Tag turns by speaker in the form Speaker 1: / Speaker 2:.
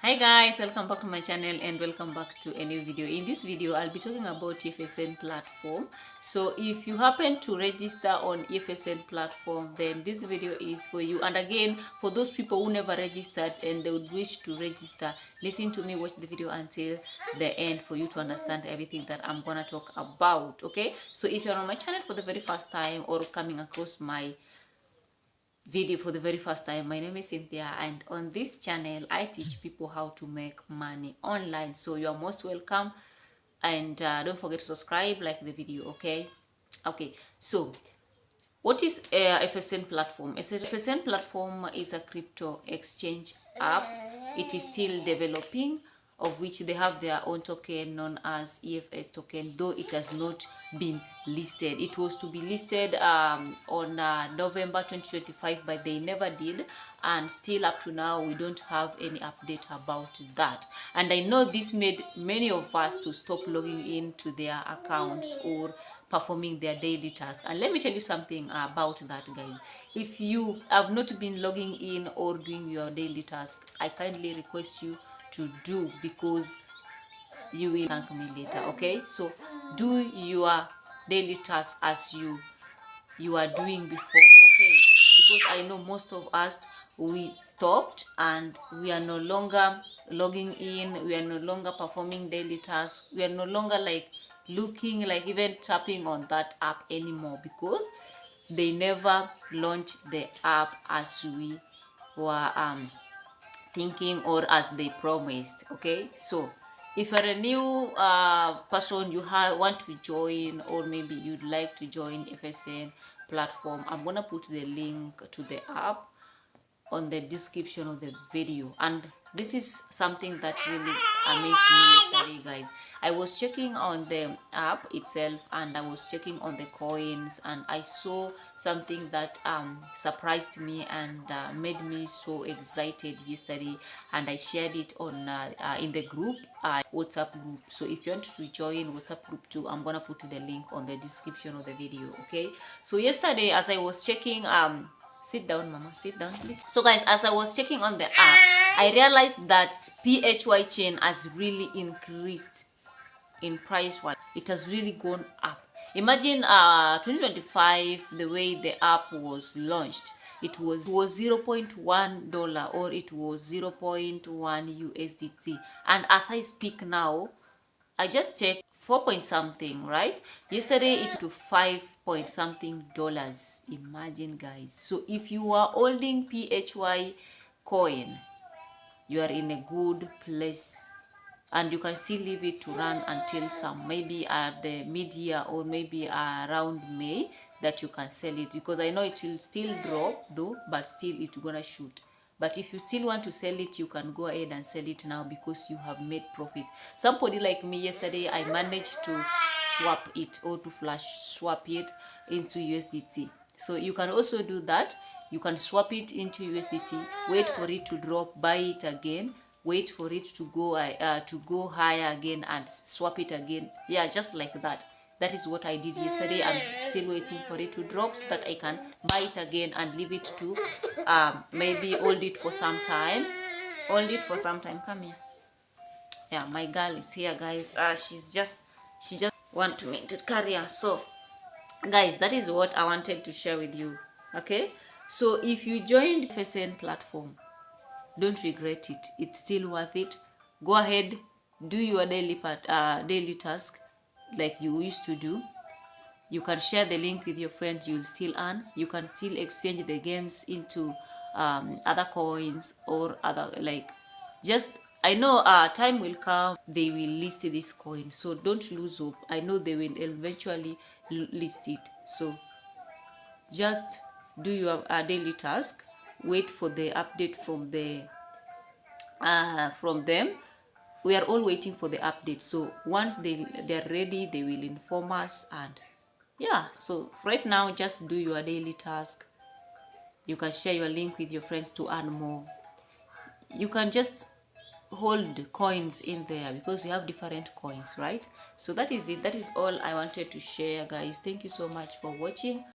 Speaker 1: Hi guys, welcome back to my channel and welcome back to a new video. In this video I'll be talking about Efasane platform. So if you happen to register on Efasane platform, then this video is for you. And again, for those people who never registered and they would wish to register, listen to me, watch the video until the end for you to understand everything that I'm gonna talk about. Okay, so if you're on my channel for the very first time or coming across my video for the very first time, my name is Cynthia, and on this channel I teach people how to make money online. So you are most welcome, and don't forget to subscribe, like the video. Okay, so what is Efasane platform? Efasane platform is a crypto exchange app. It is still developing, of which they have their own token known as EFS token, though it has not been listed. It was to be listed on November 2025, but they never did, and still up to now we don't have any update about that. And I know this made many of us to stop logging into their accounts or performing their daily tasks. And let me tell you something about that, guys. If you have not been logging in or doing your daily task, I kindly request you to do, because you will thank me later. Okay, so do your daily task as you are doing before. Okay, because I know most of us, we stopped and we are no longer logging in, we are no longer performing daily tasks, we are no longer like looking, like even tapping on that app anymore, because they never launched the app as we were thinking or as they promised. Okay, so if you're a new person, you want to join, or maybe you'd like to join Efasane platform, I'm gonna put the link to the app on the description of the video. And this is something that really amazed me yesterday, guys. I was checking on the app itself, and I was checking on the coins, and I saw something that surprised me and made me so excited yesterday, and I shared it on in the group, WhatsApp group. So if you want to join WhatsApp group too, I'm gonna put the link on the description of the video. Okay, so yesterday as I was checking, sit down, mama, sit down please. So guys, as I was checking on the app, I realized that Phychain has really increased in price wise. It has really gone up. Imagine 2025, the way the app was launched, it was $0.1 or it was 0.1 USDT, and as I speak now, I just checked 4 point something, right? Yesterday it to 5 point something dollars. Imagine, guys. So if you are holding PHY coin, you are in a good place, and you can still leave it to run until some, maybe at the mid-year or maybe around May, that you can sell it, because I know it will still drop though, but still it's gonna shoot. But if you still want to sell it, you can go ahead and sell it now, because you have made profit. Somebody like me yesterday, I managed to swap it, or to flash swap it into USDT. So you can also do that. You can swap it into USDT, wait for it to drop, buy it again, wait for it to go higher again, and swap it again. Yeah, just like that. That is what I did yesterday. I'm still waiting for it to drop so that I can buy it again and leave it to maybe hold it for some time. Come here. Yeah, my girl is here, guys. She just want me to carry her. So guys, that is what I wanted to share with you. Okay, so if you joined Efasane platform, don't regret it. It's still worth it. Go ahead, do your daily task like you used to do. You can share the link with your friends, you'll still earn. You can still exchange the games into other coins or other, like, just, I know time will come, they will list this coin, so don't lose hope. I know they will eventually list it. So just do your daily task, wait for the update from them. We are all waiting for the update, so once they're ready, they will inform us. And yeah, so right now, just do your daily task. You can share your link with your friends to earn more. You can just hold coins in there, because you have different coins, right? So that is it. That is all I wanted to share, guys. Thank you so much for watching.